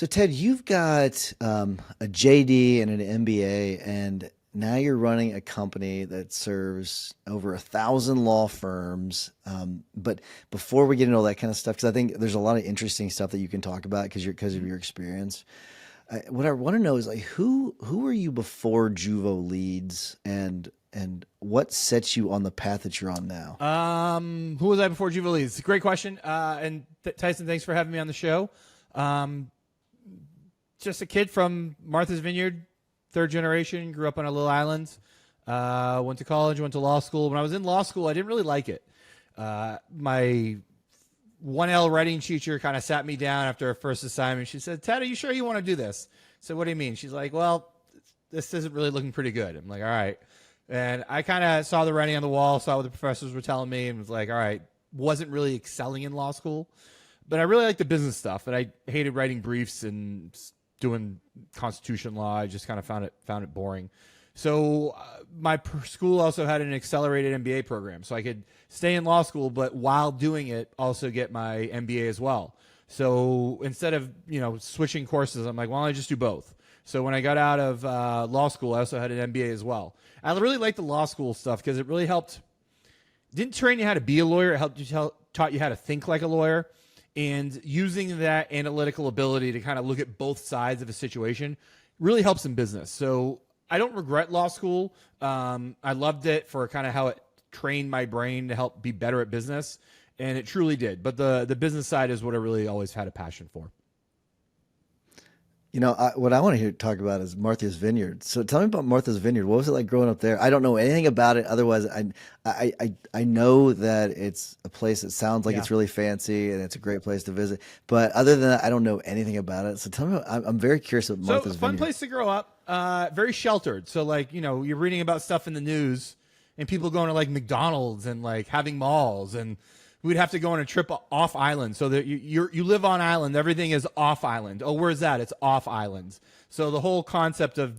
So Ted, you've got a JD and an MBA, and now you're running a company that serves over 1,000 law firms. But before we get into all that kind of stuff, because I think there's a lot of interesting stuff that you can talk about because of your experience. What I want to know is like who were you before Juvo Leads, and what sets you on the path that you're on now? Who was I before Jubilee? It's a great question. And Tyson, thanks for having me on the show. Um, just a kid from Martha's Vineyard, third generation, grew up on a little island, went to college, went to law school. When I was in law school, I didn't really like it. My 1L writing teacher kind of sat me down after our first assignment. She said, Ted, are you sure you want to do this? I said, what do you mean? She's like, well, this isn't really looking pretty good. I'm like, all right. And I kind of saw the writing on the wall, saw what the professors were telling me, and was like, all right, wasn't really excelling in law school. But I really liked the business stuff, and I hated writing briefs and doing constitution law. I just kind of found it boring. So my school also had an accelerated MBA program, so I could stay in law school, but while doing it, also get my MBA as well. So instead of switching courses, I'm like, why don't I just do both? So when I got out of law school, I also had an MBA as well. I really liked the law school stuff because it really helped. Didn't train you how to be a lawyer. It helped you taught you how to think like a lawyer, and using that analytical ability to kind of look at both sides of a situation really helps in business. So I don't regret law school. I loved it for kind of how it trained my brain to help be better at business, and it truly did. But the business side is what I really always had a passion for. What I want to hear talk about is Martha's Vineyard. So tell me about Martha's Vineyard. What was it like growing up there? I don't know anything about it. Otherwise, I know that it's a place that sounds like Yeah. it's really fancy and it's a great place to visit. But other than that, I don't know anything about it. So tell me, I'm very curious about So Martha's fun Vineyard. place to grow up. Very sheltered. So like, you're reading about stuff in the news and people going to like McDonald's and like having malls, and we'd have to go on a trip off island. So that you live on island, everything is off island. Oh, where's that? It's off island. So the whole concept of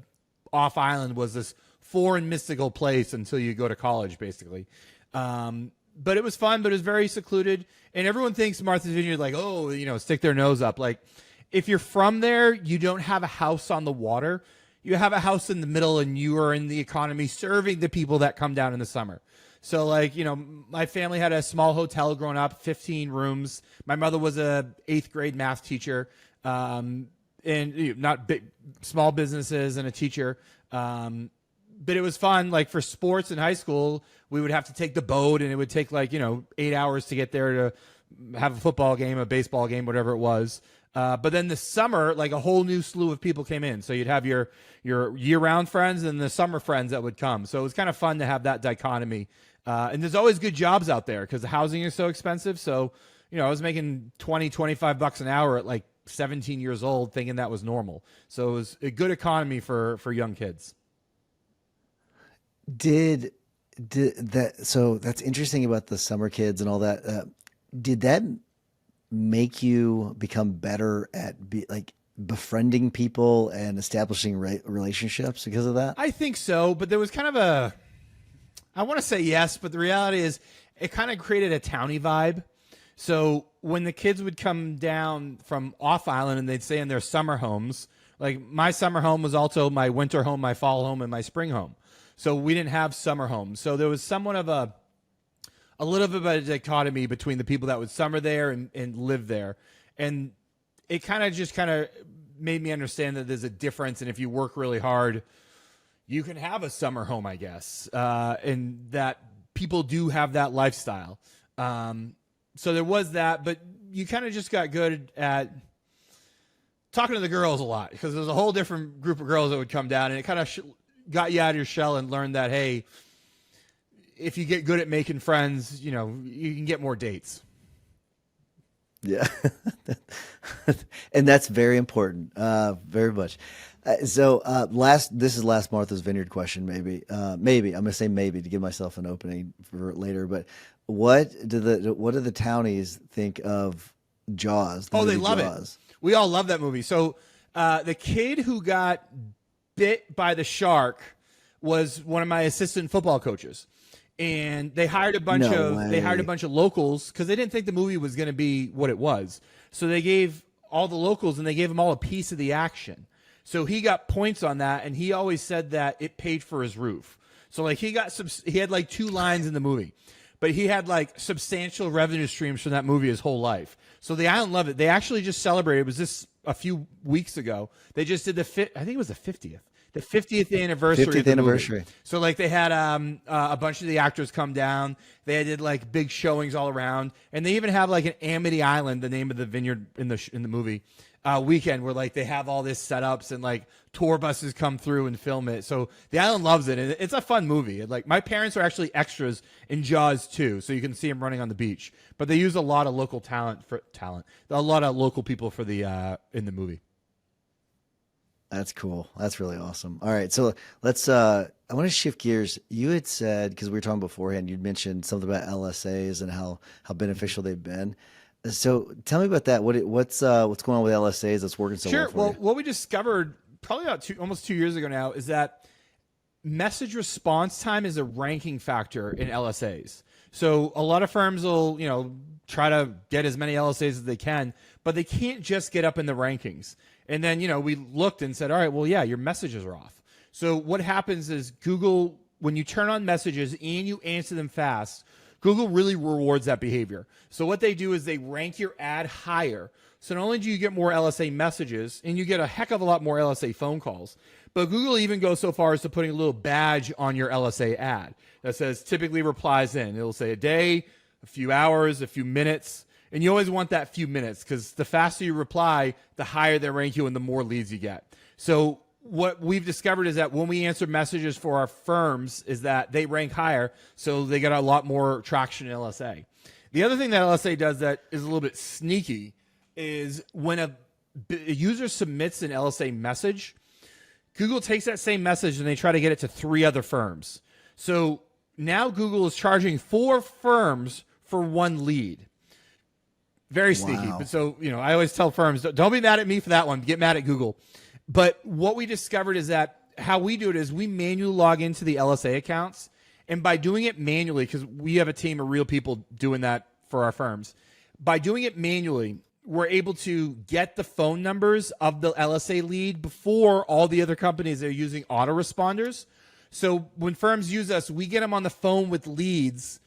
off island was this foreign mystical place until you go to college, basically. But it was fun, but it was very secluded. And everyone thinks Martha's Vineyard like, oh, stick their nose up. Like, if you're from there, you don't have a house on the water. You have a house in the middle, and you are in the economy serving the people that come down in the summer. So like, my family had a small hotel growing up, 15 rooms. My mother was a 8th grade math teacher, and not big, small businesses and a teacher. But it was fun. Like for sports in high school, we would have to take the boat, and it would take like, 8 hours to get there to have a football game, a baseball game, whatever it was. But then the summer, like a whole new slew of people came in. So you'd have your year-round friends and the summer friends that would come. So it was kind of fun to have that dichotomy. And there's always good jobs out there because the housing is so expensive. So, I was making 20, 25 bucks an hour at like 17 years old, thinking that was normal. So it was a good economy for young kids. Did that? So that's interesting about the summer kids and all that. Did that make you become better at befriending people and establishing relationships because of that? I think so, but there was kind of I want to say yes, but the reality is it kind of created a towny vibe. So when the kids would come down from off island and they'd stay in their summer homes, like my summer home was also my winter home, my fall home, and my spring home. So we didn't have summer homes. So there was somewhat of a little bit of a dichotomy between the people that would summer there and live there. And it kind of made me understand that there's a difference. And if you work really hard, you can have a summer home, I guess, and that people do have that lifestyle. So there was that, but you kind of just got good at talking to the girls a lot because there's a whole different group of girls that would come down, and it kind of got you out of your shell and learned that, hey, if you get good at making friends, you can get more dates. Yeah. And that's very important. Very much. This is last Martha's Vineyard question. Maybe I'm going to say maybe to give myself an opening for later, but what do the townies think of Jaws? Oh, they movie love Jaws? it. We all love that movie. So, the kid who got bit by the shark was one of my assistant football coaches. And they hired a bunch No way. of locals because they didn't think the movie was going to be what it was. So they gave all the locals, and they gave him all a piece of the action. So he got points on that, and he always said that it paid for his roof. So like he had like 2 lines in the movie, but he had like substantial revenue streams from that movie his whole life. So the island loved it. They actually just celebrated. It was this a few weeks ago. They just did I think it was the 50th. The 50th anniversary. 50th anniversary. Movie. So like they had a bunch of the actors come down. They did like big showings all around, and they even have like an Amity Island, the name of the vineyard in the movie, weekend where like they have all this setups and like tour buses come through and film it. So the island loves it, and it's a fun movie. Like my parents are actually extras in Jaws 2, so you can see them running on the beach. But they use a lot of local a lot of local people for the in the movie. That's cool. That's really awesome. All right. So let's, I want to shift gears. You had said, because we were talking beforehand, you'd mentioned something about LSAs and how beneficial they've been. So tell me about that. What's going on with LSAs that's working so well for Well, you? what we discovered probably about almost 2 years ago now is that message response time is a ranking factor in LSAs. So a lot of firms will, try to get as many LSAs as they can, but they can't just get up in the rankings. And then, we looked and said, all right, well, yeah, your messages are off. So what happens is Google, when you turn on messages and you answer them fast, Google really rewards that behavior. So what they do is they rank your ad higher. So not only do you get more LSA messages, and you get a heck of a lot more LSA phone calls, but Google even goes so far as to putting a little badge on your LSA ad that says typically replies in. It'll say a day, a few hours, a few minutes. And you always want that few minutes because the faster you reply, the higher they rank you and the more leads you get. So what we've discovered is that when we answer messages for our firms is that they rank higher, so they get a lot more traction in LSA. The other thing that LSA does that is a little bit sneaky is when a user submits an LSA message, Google takes that same message and they try to get it to 3 other firms. So now Google is charging 4 firms for 1 lead. Very sneaky. Wow. But so, I always tell firms, don't be mad at me for that one. Get mad at Google. But what we discovered is that how we do it is we manually log into the LSA accounts. And by doing it manually, because we have a team of real people doing that for our firms, by doing it manually, we're able to get the phone numbers of the LSA lead before all the other companies that are using autoresponders. So when firms use us, we get them on the phone with leads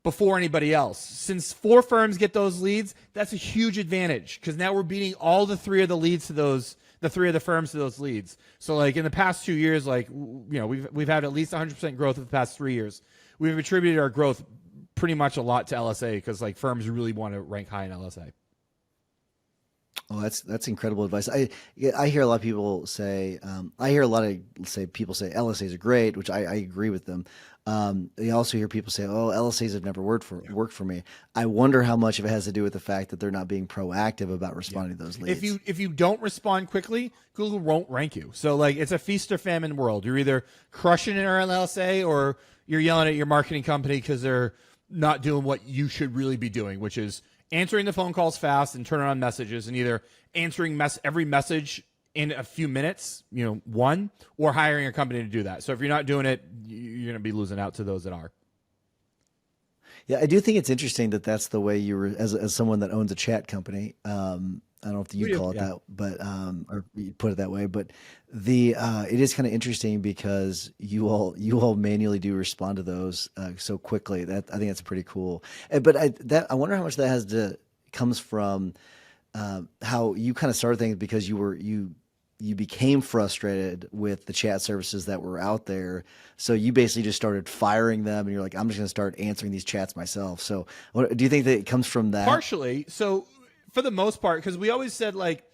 before anybody else. Since 4 firms get those leads, that's a huge advantage because now we're beating all the 3 of the leads to the 3 of the firms to those leads. So like in the past 2 years, we've had at least 100% growth in the past 3 years. We've attributed our growth pretty much a lot to LSA because like firms really want to rank high in LSA. Oh, that's incredible advice. I hear a lot of people say, people say LSAs are great, which I agree with them. I also hear people say, oh, LSAs have never worked for me. I wonder how much of it has to do with the fact that they're not being proactive about responding to those leads. If you don't respond quickly, Google won't rank you. So like it's a feast or famine world. You're either crushing it on LSA or you're yelling at your marketing company because they're not doing what you should really be doing, which is answering the phone calls fast and turning on messages and either answering every message in a few minutes, one, or hiring a company to do that. So if you're not doing it, you're going to be losing out to those that are. Yeah, I do think it's interesting that that's the way you were as someone that owns a chat company. I don't know if you call it that, but or you put it that way. But it is kind of interesting because you all manually do respond to those so quickly. That I think that's pretty cool. But I wonder how much that comes from how you kind of started things because you became frustrated with the chat services that were out there. So you basically just started firing them and you're like, I'm just going to start answering these chats myself. So do you think that it comes from that? Partially. So for the most part, because we always said like,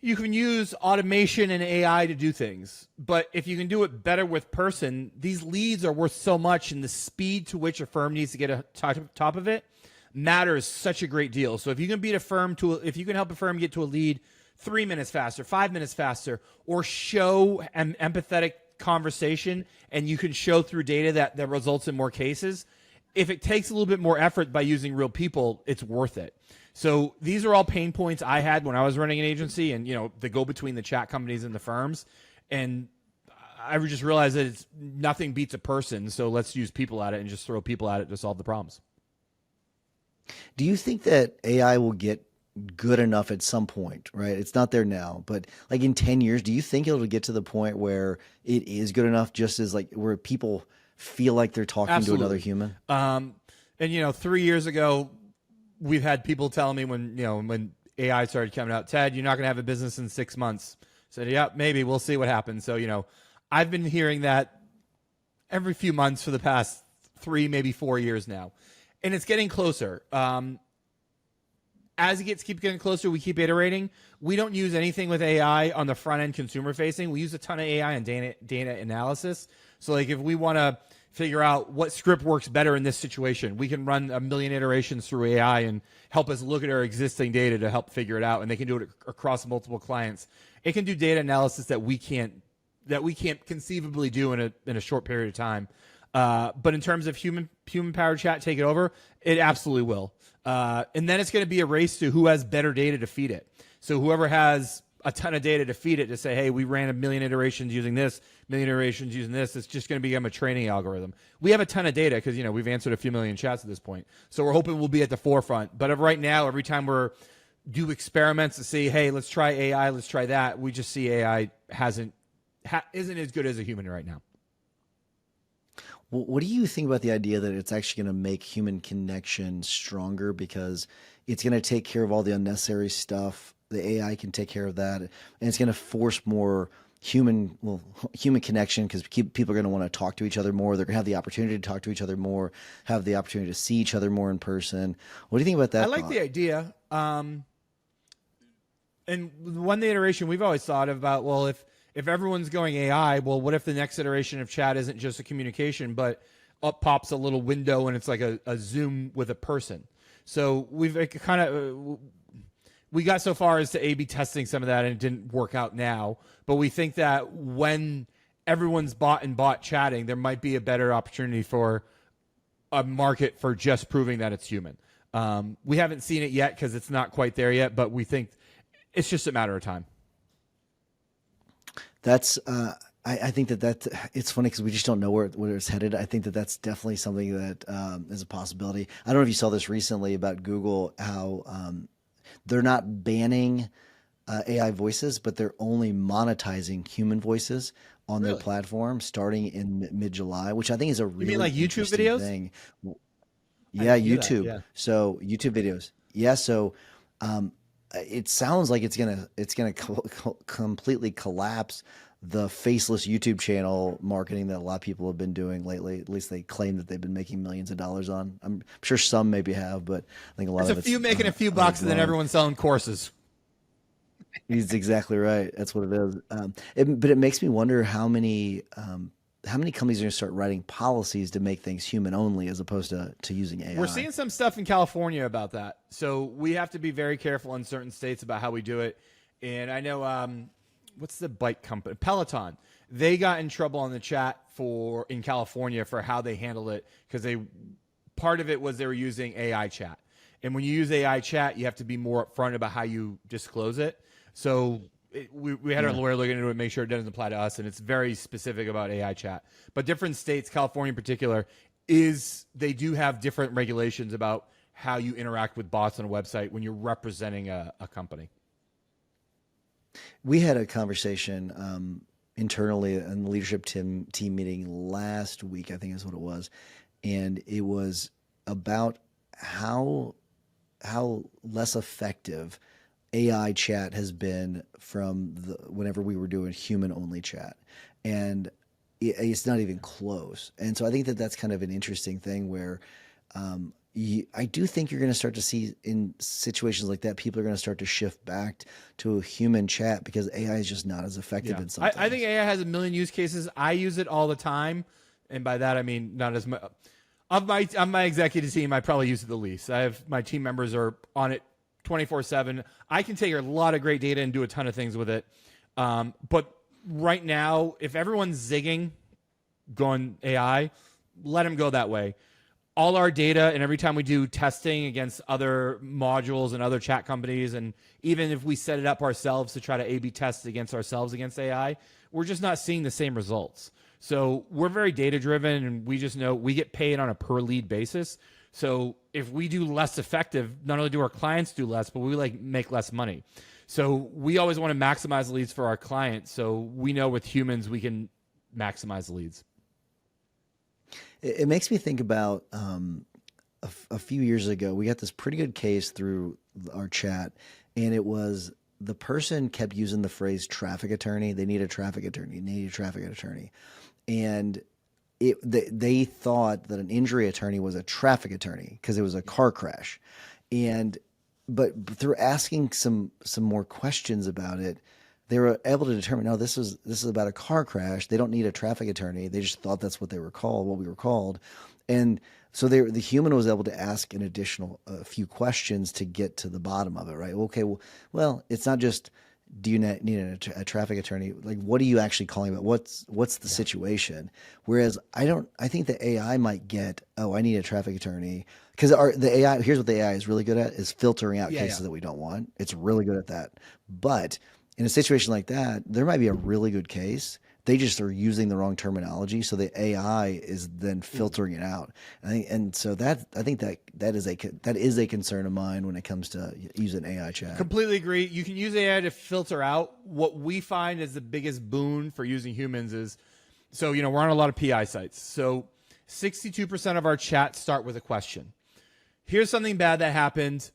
you can use automation and AI to do things, but if you can do it better with person, these leads are worth so much and the speed to which a firm needs to get a top of it matters such a great deal. So if you can if you can help a firm get to a lead 3 minutes faster, 5 minutes faster, or show an empathetic conversation, and you can show through data that results in more cases. If it takes a little bit more effort by using real people, it's worth it. So these are all pain points I had when I was running an agency and, the go between the chat companies and the firms. And I just realized that nothing beats a person. So let's use people at it and just throw people at it to solve the problems. Do you think that AI will get good enough at some point, right? It's not there now, but like in 10 years, do you think it'll get to the point where it is good enough, just as like where people feel like they're talking to another Absolutely. human? And 3 years ago, we've had people telling me when AI started coming out, Ted, you're not going to have a business in 6 months. I said, yeah, maybe we'll see what happens. So, I've been hearing that every few months for the past 3, maybe 4 years now. And it's getting closer. As it keep getting closer, we keep iterating. We don't use anything with AI on the front end consumer facing. We use a ton of AI and data analysis. So like if we want to figure out what script works better in this situation, we can run a million iterations through AI and help us look at our existing data to help figure it out. And they can do it across multiple clients. It can do data analysis that we can't conceivably do in a short period of time. But in terms of human powered chat take it over, it absolutely will. And then it's going to be a race to who has better data to feed it. So whoever has a ton of data to feed it to say, hey, we ran a million iterations using this, million iterations using this, it's just going to become a training algorithm. We have a ton of data because, we've answered a few million chats at this point. So we're hoping we'll be at the forefront. But right now, every time do experiments to see, hey, let's try AI, let's try that, we just see AI isn't as good as a human right now. What do you think about the idea that it's actually going to make human connection stronger because it's going to take care of all the unnecessary stuff? The AI can take care of that, and it's going to force more human connection because people are going to want to talk to each other more. They're going to have the opportunity to talk to each other more, have the opportunity to see each other more in person. What do you think about that? I like the idea. And one iteration we've always thought about, well, if everyone's going AI, well, what if the next iteration of chat isn't just a communication, but up pops a little window and it's like a Zoom with a person? So we got so far as to A/B testing some of that, and it didn't work out now. But we think that when everyone's bought chatting, there might be a better opportunity for a market for just proving that it's human. We haven't seen it yet because it's not quite there yet, but we think it's just a matter of time. That's I think that it's funny because we just don't know where it's headed. I think that that's definitely something that is a possibility. I don't know if you saw this recently about Google, how they're not banning AI voices, but they're only monetizing human voices on their platform starting in mid-July, which I think is a really mean like YouTube interesting videos? thing. Yeah, YouTube. Yeah. So YouTube videos. Yeah, so it sounds like it's gonna completely collapse the faceless YouTube channel marketing that a lot of people have been doing lately. At least they claim that they've been making millions of dollars on. I'm sure some maybe have, but I think a lot of it's making a few bucks, and then everyone's selling courses. He's exactly right. That's what it is. But it makes me wonder how many companies are going to start writing policies to make things human only as opposed to using AI. We're seeing some stuff in California about that. So we have to be very careful in certain states about how we do it. And I know, what's the bike company? Peloton. They got in trouble on the chat in California for how they handled it because part of it was they were using AI chat. And when you use AI chat, you have to be more upfront about how you disclose it. So we had our lawyer look into it and make sure it doesn't apply to us, and it's very specific about AI chat. But different states, California in particular, they do have different regulations about how you interact with bots on a website when you're representing a company. We had a conversation internally in the leadership team meeting last week, I think is what it was, and it was about how less effective AI chat has been from whenever we were doing human only chat, and it's not even close. And so I think that that's kind of an interesting thing where I do think you're going to start to see in situations like that, people are going to start to shift back to a human chat because AI is just not as effective in some things. I think AI has a million use cases. I use it all the time, and by that I mean not as much. On my executive team, I probably use it the least. My team members are on it 24/7. I can take a lot of great data and do a ton of things with it. But right now, if everyone's zigging, going AI, let them go that way. All our data, and every time we do testing against other modules and other chat companies, and even if we set it up ourselves to try to A/B test against ourselves against AI, we're just not seeing the same results. So we're very data driven, and we just know we get paid on a per lead basis. So if we do less effective, not only do our clients do less, but we make less money. So we always want to maximize leads for our clients. So we know with humans, we can maximize leads. It makes me think about a few years ago, we got this pretty good case through our chat, and it was the person kept using the phrase traffic attorney. They need a traffic attorney. They need a traffic attorney. And they thought that an injury attorney was a traffic attorney because it was a car crash. But through asking some more questions about it, they were able to determine, no, this is about a car crash. They don't need a traffic attorney. They just thought that's what they were called, what we were called. And so the human was able to ask an additional few questions to get to the bottom of it, right? Okay, well, it's not just, do you need a traffic attorney? Like, what are you actually calling about? What's the situation? Whereas I think the AI might get, oh, I need a traffic attorney. Because the AI, here's what the AI is really good at, is filtering out cases that we don't want. It's really good at that. But in a situation like that, there might be a really good case. They just are using the wrong terminology, so the AI is then filtering it out. I think that is a concern of mine when it comes to using AI chat. Completely agree. You can use AI to filter out. What we find is the biggest boon for using humans is, so we're on a lot of PI sites. So 62% of our chats start with a question. Here's something bad that happened.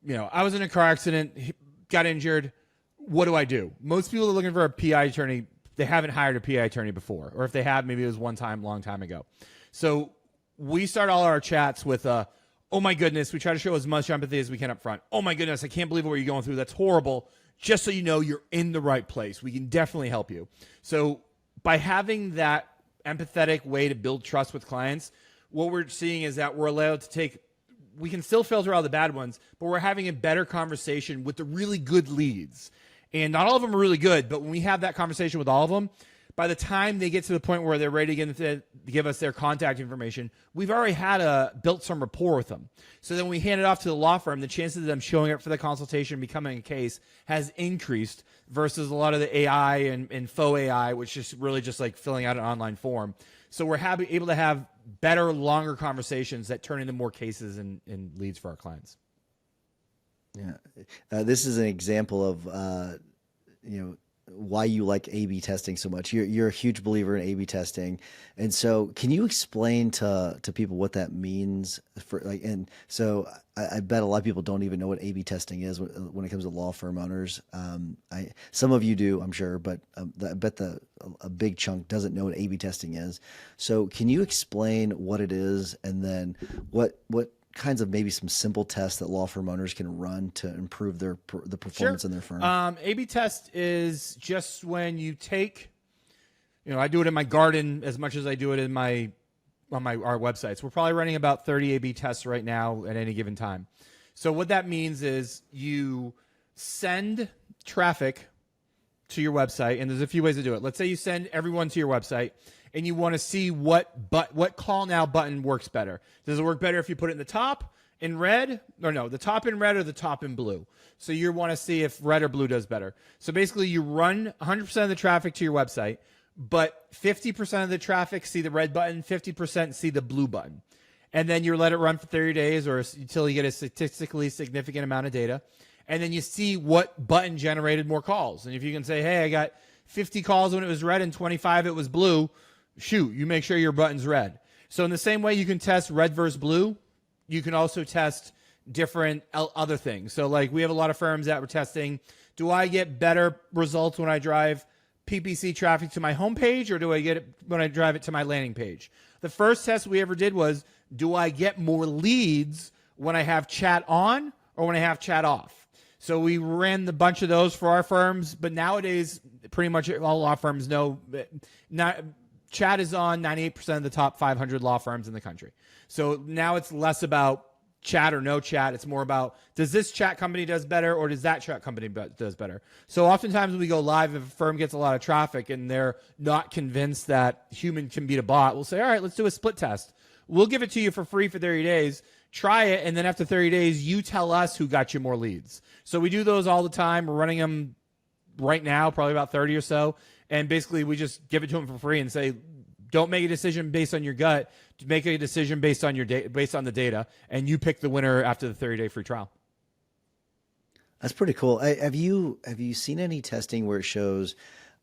I was in a car accident, got injured. What do I do? Most people are looking for a PI attorney. They haven't hired a PI attorney before, or if they have, maybe it was one time, long time ago. So we start all our chats with oh my goodness, we try to show as much empathy as we can up front. Oh my goodness, I can't believe what you're going through. That's horrible. Just so you know, you're in the right place. We can definitely help you. So by having that empathetic way to build trust with clients, what we're seeing is that we're allowed to we can still filter out the bad ones, but we're having a better conversation with the really good leads. And not all of them are really good, but when we have that conversation with all of them, by the time they get to the point where they're ready to give us their contact information, we've already built some rapport with them. So then when we hand it off to the law firm, the chances of them showing up for the consultation, becoming a case, has increased versus a lot of the AI and faux AI, which is really just like filling out an online form. So we're able to have better, longer conversations that turn into more cases and leads for our clients. Yeah. This is an example of, why you like A/B testing so much. You're a huge believer in A/B testing. And so can you explain to people what that means I bet a lot of people don't even know what A/B testing is when it comes to law firm owners. Some of you do, I'm sure, but I bet a big chunk doesn't know what A/B testing is. So can you explain what it is, and then what kinds of maybe some simple tests that law firm owners can run to improve the performance in their firm? A/B test is just when you take, I do it in my garden as much as I do it on our websites. We're probably running about 30 A/B tests right now at any given time. So what that means is you send traffic to your website, and there's a few ways to do it. Let's say you send everyone to your website, and you want to see what call now button works better. Does it work better if you put it in the top in red? Or no, the top in red or the top in blue? So you want to see if red or blue does better. So basically you run 100% of the traffic to your website, but 50% of the traffic see the red button, 50% see the blue button. And then you let it run for 30 days or until you get a statistically significant amount of data. And then you see what button generated more calls. And if you can say, hey, I got 50 calls when it was red and 25 it was blue, shoot, you make sure your button's red. So in the same way you can test red versus blue, you can also test different other things. So like we have a lot of firms that were testing, do I get better results when I drive PPC traffic to my homepage, or do I get it when I drive it to my landing page? The first test we ever did was, do I get more leads when I have chat on or when I have chat off? So we ran a bunch of those for our firms, but nowadays pretty much all law firms know chat is on 98% of the top 500 law firms in the country. So now it's less about chat or no chat. It's more about, does this chat company does better, or does that chat company does better? So oftentimes when we go live, if a firm gets a lot of traffic and they're not convinced that human can beat a bot, we'll say, all right, let's do a split test. We'll give it to you for free for 30 days. Try it, and then after 30 days, you tell us who got you more leads. So we do those all the time. We're running them right now, probably about 30 or so. And basically, we just give it to them for free and say, don't make a decision based on your gut. make a decision based on based on the data, and you pick the winner after the 30-day free trial. That's pretty cool. Have you seen any testing where it shows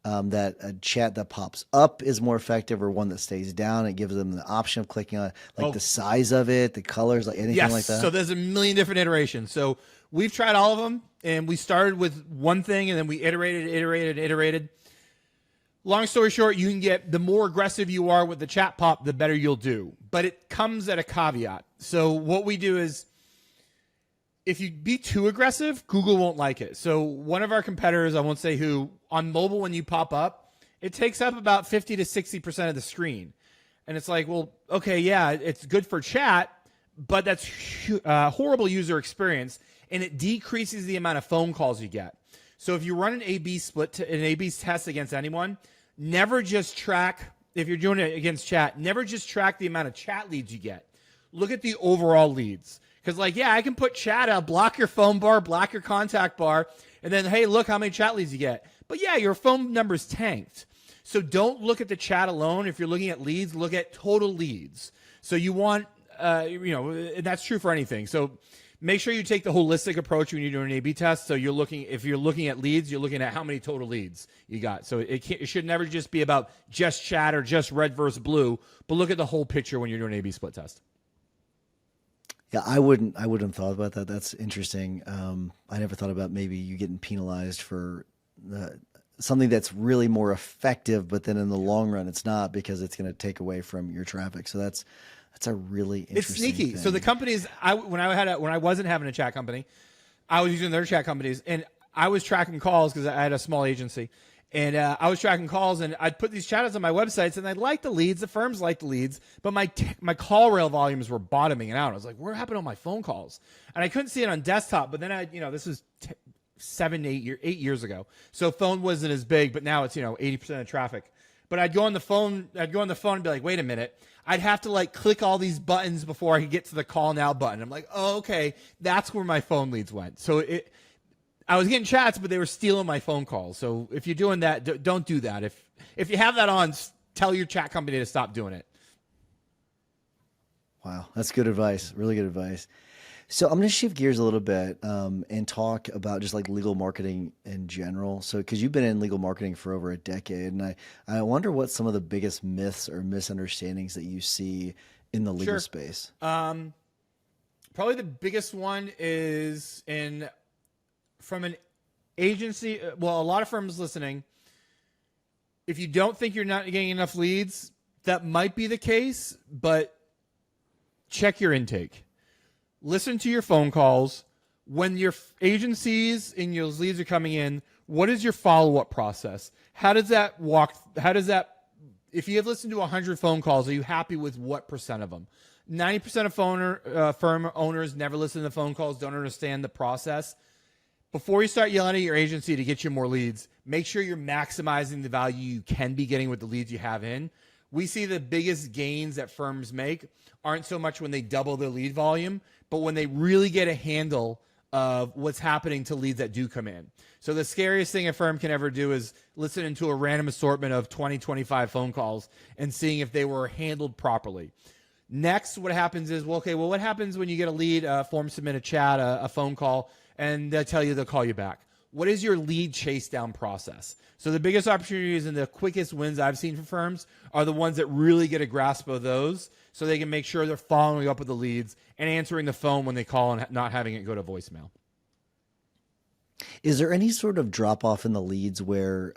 that a chat that pops up is more effective, or one that stays down? It gives them the option of clicking on it, like the size of it, the colors, like anything like that. So there's a million different iterations. So we've tried all of them, and we started with one thing, and then we iterated. Long story short, you can get, the more aggressive you are with the chat pop, the better you'll do. But it comes at a caveat. So what we do is, if you be too aggressive, Google won't like it. So one of our competitors, I won't say who, on mobile, when you pop up, it takes up about 50 to 60% of the screen. And it's like, well, okay, yeah, it's good for chat, but that's horrible user experience, and it decreases the amount of phone calls you get. So if you run an A/B split, an A/B test against anyone, never just track, if you're doing it against chat, never just track the amount of chat leads you get. Look at the overall leads. Because, like, yeah, I can put chat out, block your phone bar, block your contact bar, and then, hey, look how many chat leads you get. But, yeah, your phone number's tanked. So don't look at the chat alone. If you're looking at leads, look at total leads. So you want, and that's true for anything. So make sure you take the holistic approach when you're doing an A/B test. So if you're looking at leads, you're looking at how many total leads you got. So it should never just be about just chat or just red versus blue, but look at the whole picture when you're doing an A/B split test. Yeah, I wouldn't have thought about that. That's interesting. I never thought about maybe you getting penalized for something that's really more effective, but then in the long run, it's not, because it's going to take away from your traffic. So that's a really interesting It's sneaky. thing. So the companies, when I wasn't having a chat company, I was using their chat companies, and I was tracking calls because I had a small agency. And I was tracking calls, and I'd put these chat ads on my websites, and I'd like the leads. The firms liked the leads, but my call rail volumes were bottoming out. I was like, what happened to my phone calls? And I couldn't see it on desktop, but then this was 8 years ago. So phone wasn't as big, but now it's, 80% of traffic. But I'd go on the phone and be like, wait a minute. I'd have to click all these buttons before I could get to the call now button. I'm like, oh, okay. That's where my phone leads went. So I was getting chats, but they were stealing my phone calls. So if you're doing that, don't do that. If you have that on, tell your chat company to stop doing it. Wow, that's good advice. Really good advice. So I'm going to shift gears a little bit and talk about just legal marketing in general. So because you've been in legal marketing for over a decade, and I wonder what some of the biggest myths or misunderstandings that you see in the legal space. Probably the biggest one is from an agency. Well, a lot of firms listening, if you don't think you're not getting enough leads, that might be the case, but check your intake. Listen to your phone calls. When your agencies and your leads are coming in, what is your follow-up process? How does that, if you have listened to 100 phone calls, are you happy with what percent of them? 90% of firm owners never listen to the phone calls, don't understand the process. Before you start yelling at your agency to get you more leads, make sure you're maximizing the value you can be getting with the leads you have in. We see the biggest gains that firms make aren't so much when they double their lead volume, but when they really get a handle of what's happening to leads that do come in. So the scariest thing a firm can ever do is listening to a random assortment of 20, 25 phone calls and seeing if they were handled properly. Next, what happens is, what happens when you get a lead, form submit a chat, a phone call, and they'll tell you they'll call you back? What is your lead chase down process? So the biggest opportunities and the quickest wins I've seen for firms are the ones that really get a grasp of those, so they can make sure they're following up with the leads and answering the phone when they call and not having it go to voicemail. Is there any sort of drop off in the leads where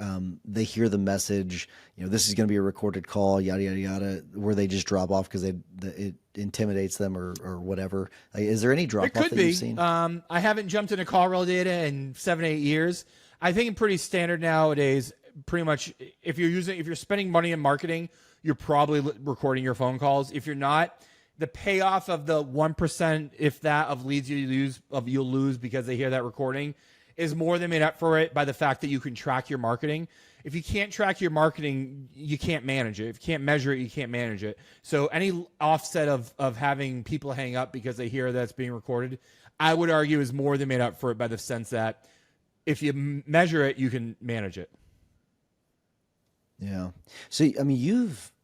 they hear the message, this is going to be a recorded call, yada, yada, yada, where they just drop off because it intimidates them or whatever? Is there any drop off that you've seen? I haven't jumped into call rail data in 7-8 years. I think it's pretty standard nowadays. Pretty much, if you're spending money in marketing, you're probably recording your phone calls. If you're not, the payoff of the 1%, if that, of leads you'll lose because they hear that recording is more than made up for it by the fact that you can track your marketing. If you can't track your marketing, you can't manage it. If you can't measure it, you can't manage it. So any offset of having people hang up because they hear that it's being recorded, I would argue is more than made up for it by the sense that if you measure it, you can manage it. Yeah. So, I mean,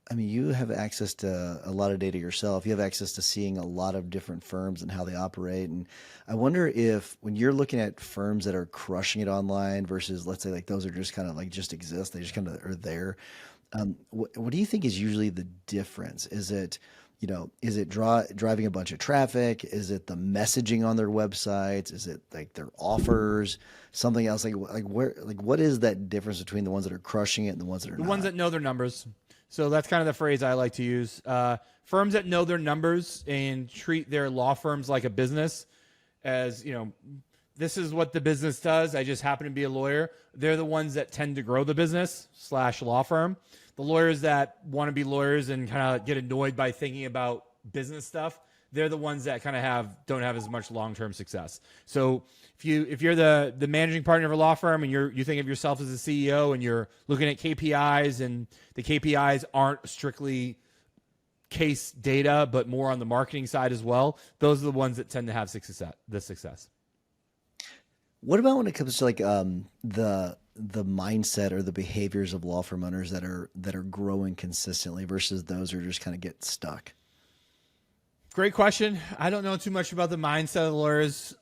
I mean, you have access to a lot of data yourself. You have access to seeing a lot of different firms and how they operate. And I wonder if when you're looking at firms that are crushing it online versus, let's say, like those are just kind of like just exist, they just kind of are there. What do you think is usually the difference? Is it, is it driving a bunch of traffic? Is it the messaging on their websites? Is it like their offers? Something else? What is that difference between the ones that are crushing it and the ones that are The not? ones that know their numbers. So that's kind of the phrase I like to use. Firms that know their numbers and treat their law firms like a business, as this is what the business does. I just happen to be a lawyer. They're the ones that tend to grow the business / law firm. The lawyers that want to be lawyers and kind of get annoyed by thinking about business stuff, they're the ones that kind of don't have as much long-term success. So if you're the managing partner of a law firm and you think of yourself as a CEO and you're looking at KPIs and the KPIs aren't strictly case data but more on the marketing side as well, those are the ones that tend to have success. What about when it comes to like the mindset or the behaviors of law firm owners that are growing consistently versus those who just kind of get stuck? Great question. I don't know too much about the mindset of the lawyers.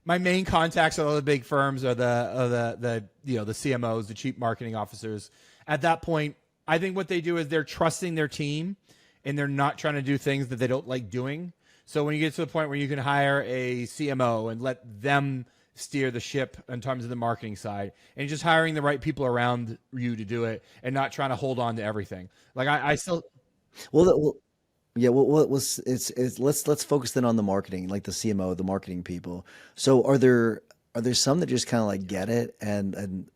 My main contacts are all the big firms or the CMOs, the chief marketing officers. At that point, I think what they do is they're trusting their team and they're not trying to do things that they don't like doing. So when you get to the point where you can hire a CMO and let them steer the ship in terms of the marketing side and just hiring the right people around you to do it and not trying to hold on to everything. Like I still, Well, yeah. What was it's let's focus then on the marketing, like the CMO, the marketing people. So are there some that just kind of like get it and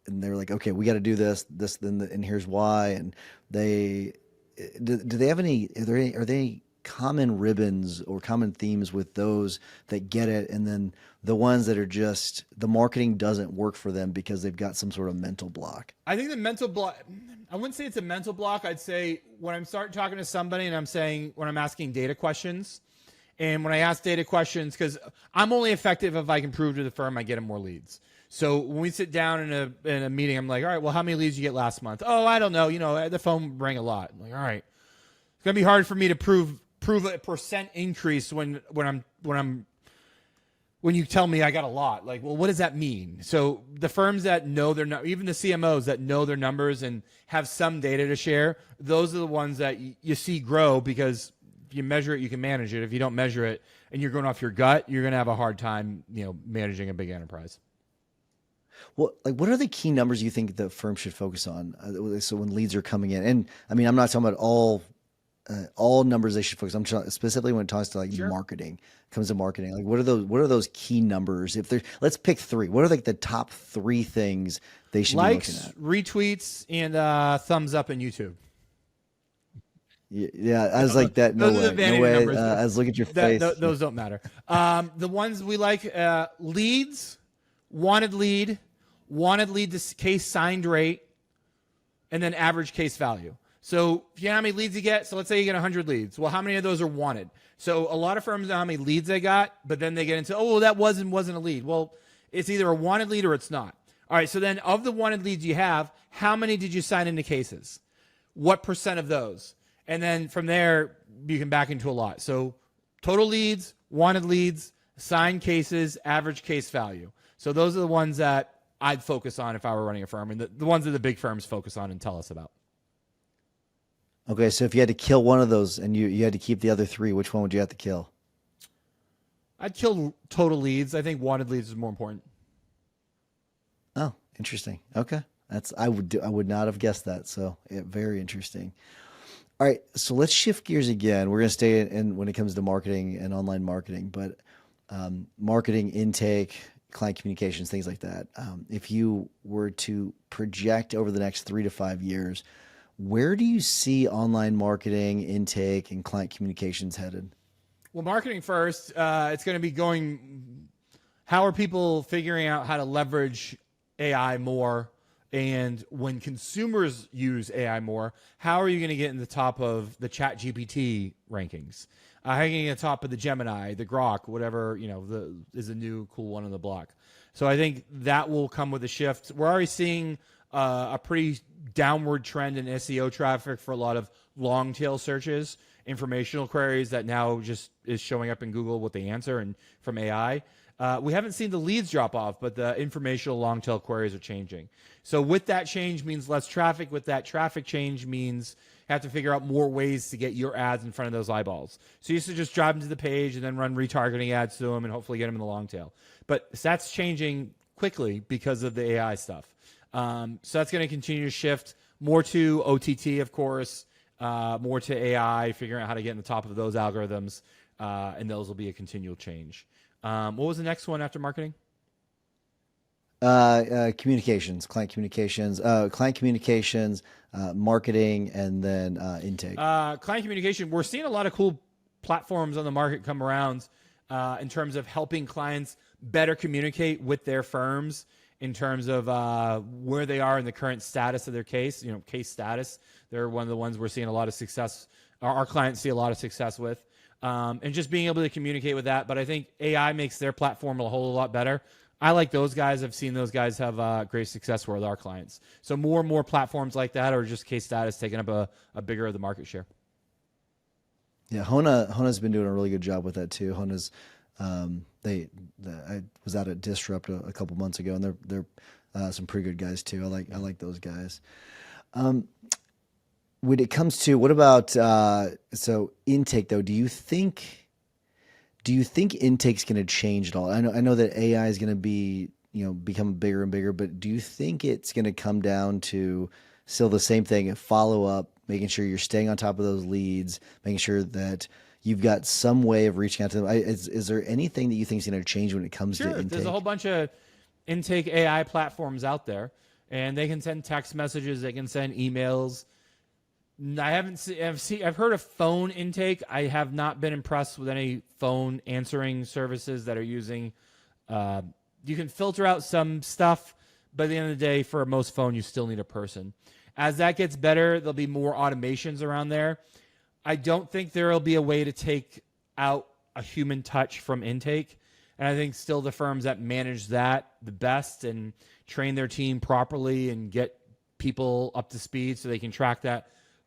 they're like, okay, we got to do this, then, and here's why. And do they have any? Are there any common ribbons or common themes with those that get it, and then the ones that are just the marketing doesn't work for them because they've got some sort of mental block? I think the mental block, I wouldn't say it's a mental block. I'd say when I'm starting talking to somebody and when I'm asking data questions, and when I ask data questions, because I'm only effective if I can prove to the firm I get them more leads. So when we sit down in a meeting, I'm like, all right, well, how many leads did you get last month? Oh, I don't know. The phone rang a lot. I'm like, all right, it's gonna be hard for me to prove a percent increase when you tell me I got a lot. Like, well, what does that mean? So the firms that know even the CMOs that know their numbers and have some data to share, those are the ones that you see grow, because if you measure it, you can manage it. If you don't measure it and you're going off your gut, you're going to have a hard time, managing a big enterprise. Well, like, what are the key numbers you think the firm should focus on? So when leads are coming in, and I mean, I'm not talking about all numbers they should focus. I'm talking specifically when it talks to like Sure. marketing, comes to marketing. Like, what are those key numbers? Let's pick three. What are like the top three things they should be looking Likes, at? retweets, and thumbs up in YouTube. Yeah, I was like that. No Those are the way, no vanity way. numbers. I was looking at your face. Those don't matter. The ones we like, leads, wanted lead to case signed rate, and then average case value. So if you know how many leads you get, so let's say you get 100 leads. Well, how many of those are wanted? So a lot of firms know how many leads they got, but then they get into, oh, well, that wasn't a lead. Well, it's either a wanted lead or it's not. All right, so then of the wanted leads you have, how many did you sign into cases? What percent of those? And then from there, you can back into a lot. So total leads, wanted leads, signed cases, average case value. So those are the ones that I'd focus on if I were running a firm, and the ones that the big firms focus on and tell us about. Okay, so if you had to kill one of those and you had to keep the other three, which one would you have to kill? I'd kill total leads. I think wanted leads is more important. Oh, interesting. Okay, I would not have guessed that. So very interesting. All right, so let's shift gears again. We're going to stay in when it comes to marketing and online marketing, but marketing, intake, client communications, things like that. If you were to project over the next 3 to 5 years, where do you see online marketing, intake, and client communications headed? Well, marketing first, it's going to be going, how are people figuring out how to leverage AI more? And when consumers use AI more, how are you going to get in the top of the ChatGPT rankings? How are you going to get top of the Gemini, the Grok, whatever, is a new cool one on the block. So I think that will come with a shift. We're already seeing a pretty downward trend in SEO traffic for a lot of long tail searches, informational queries that now just is showing up in Google what they answer and from AI. We haven't seen the leads drop off, but the informational long tail queries are changing. So with that change means less traffic. With that traffic change means you have to figure out more ways to get your ads in front of those eyeballs. So you used to just drive them to the page and then run retargeting ads to them and hopefully get them in the long tail. But that's changing quickly because of the AI stuff. So that's going to continue to shift more to OTT, of course, more to AI, figuring out how to get in the top of those algorithms, and those will be a continual change. What was the next one after marketing? Communications, client communications, marketing, and then intake. Client communication. We're seeing a lot of cool platforms on the market come around in terms of helping clients better communicate with their firms in terms of where they are in the current status of their case, case status. They're one of the ones we're seeing a lot of success. Our clients see a lot of success with. And just being able to communicate with that. But I think AI makes their platform a whole lot better. I like those guys. I've seen those guys have great success with our clients. So more and more platforms like that, or just case status, taking up a bigger of the market share. Yeah, Hona's been doing a really good job with that too. Hona's I was out at Disrupt a couple months ago, and they're some pretty good guys too. I like those guys. When it comes to what about so intake though, do you think intake's going to change at all? I know that AI is going to be become bigger and bigger, but do you think it's going to come down to still the same thing: follow up, making sure you're staying on top of those leads, making sure that you've got some way of reaching out to them? Is there anything that you think is going to change when it comes to intake? There's a whole bunch of intake AI platforms out there, and they can send text messages, they can send emails. I've heard of phone intake. I have not been impressed with any phone answering services that are using. You can filter out some stuff, but at the end of the day, for most phone, you still need a person. As that gets better, there'll be more automations around there. I don't think there will be a way to take out a human touch from intake. And I think still the firms that manage that the best and train their team properly and get people up to speed so they can track that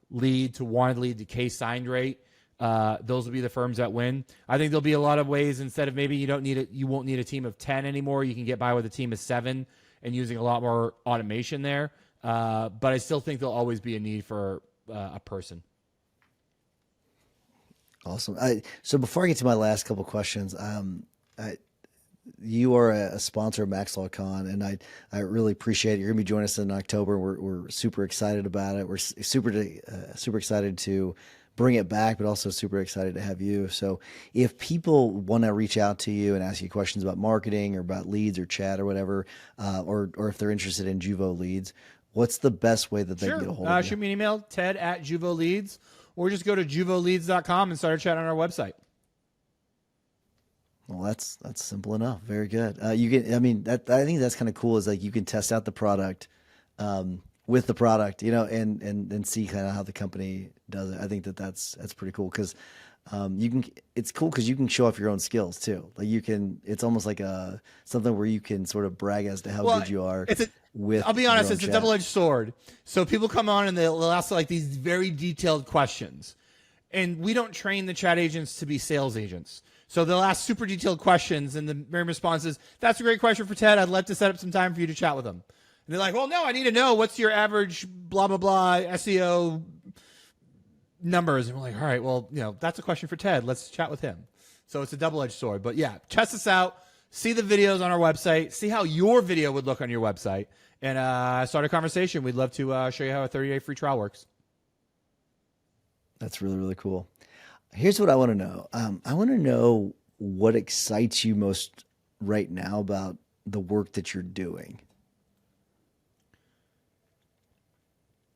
lead to wanted lead to case signed rate, those will be the firms that win. I think there'll be a lot of ways. Instead of maybe you won't need a team of 10 anymore. You can get by with a team of 7 and using a lot more automation there. But I still think there'll always be a need for a person. Awesome. So before I get to my last couple of questions, you are a sponsor of MaxLawCon, and I really appreciate it. You're going to be joining us in October. We're super excited about it. We're super excited to bring it back, but also super excited to have you. So if people want to reach out to you and ask you questions about marketing or about leads or chat or whatever, or if they're interested in Juvo Leads, what's the best way that they can get a hold of you? Shoot me an email, ted@JuvoLeads, or just go to juvoleads.com and start a chat on our website. Well, that's simple enough. Very good. I think that's kind of cool. Is like you can test out the product with the product, and see kind of how the company does it. I think that's pretty cool because it's cool because you can show off your own skills too. Like it's almost like something where you can sort of brag as to how good you are. I'll be honest, it's a double-edged sword. So people come on and they'll ask like these very detailed questions, and we don't train the chat agents to be sales agents. So they'll ask super detailed questions, and the main response is, "That's a great question for Ted. I'd love to set up some time for you to chat with him." And they're like, "Well, no, I need to know what's your average blah blah blah SEO numbers." And we're like, "All right, well, that's a question for Ted. Let's chat with him." So it's a double-edged sword. But yeah, test us out. See the videos on our website. See how your video would look on your website, and start a conversation. We'd love to show you how a 30-day free trial works. That's really, really cool. Here's what I want to know. I want to know what excites you most right now about the work that you're doing.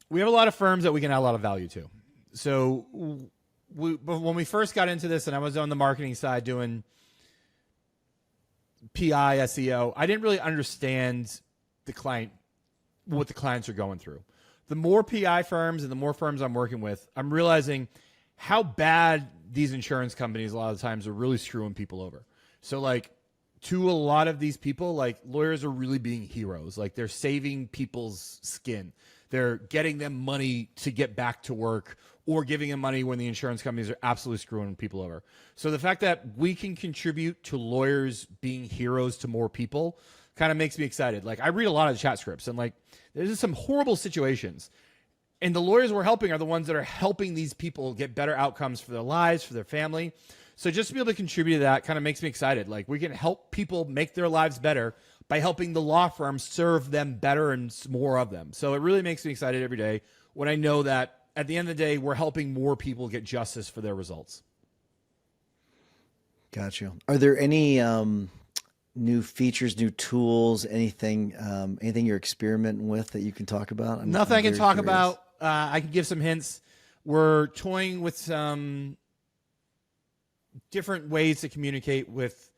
We have a lot of firms that we can add a lot of value to. So when we first got into this and I was on the marketing side doing PI, SEO, I didn't really understand what the clients are going through. The more PI firms and the more firms I'm working with, I'm realizing how bad these insurance companies a lot of the times are really screwing people over. So like to a lot of these people, like lawyers are really being heroes. Like they're saving people's skin. They're getting them money to get back to work or giving them money when the insurance companies are absolutely screwing people over. So the fact that we can contribute to lawyers being heroes to more people kind of makes me excited. Like I read a lot of chat scripts and like there's just some horrible situations. And the lawyers we're helping are the ones that are helping these people get better outcomes for their lives, for their family. So just to be able to contribute to that kind of makes me excited. Like we can help people make their lives better by helping the law firms serve them better and more of them. So it really makes me excited every day when I know that at the end of the day, we're helping more people get justice for their results. Gotcha. Are there any new features, new tools, anything you're experimenting with that you can talk about? Nothing I can very talk curious. about. I can give some hints. We're toying with some different ways to communicate with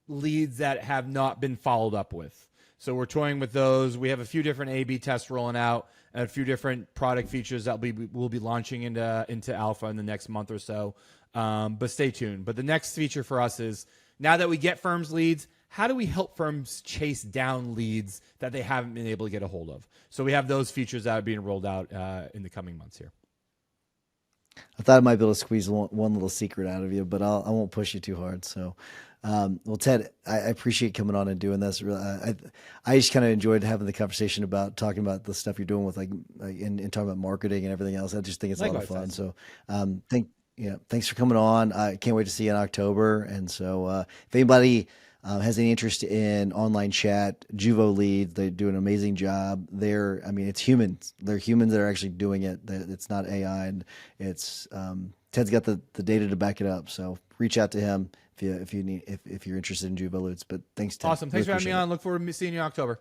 leads that have not been followed up with. So we're toying with those. We have a few different A/B tests rolling out and a few different product features that we'll be launching into alpha in the next month or so. But stay tuned. But the next feature for us is now that we get firms leads, how do we help firms chase down leads that they haven't been able to get a hold of? So we have those features that are being rolled out in the coming months here. I thought I might be able to squeeze one little secret out of you, but I won't push you too hard. So, well, Ted, I appreciate coming on and doing this. I just kind of enjoyed having the conversation about talking about the stuff you're doing with and talking about marketing and everything else. I just think it's a lot of fun. So, thanks for coming on. I can't wait to see you in October. And so, if anybody has any interest in online chat, Juvo leads, they do an amazing job. It's humans. They're humans that are actually doing it. It's not AI, and it's Ted's got the data to back it up. So reach out to him if you're interested in Juvo leads. But thanks, Ted. Awesome. Thanks Really for having me on. Look forward to seeing you in October.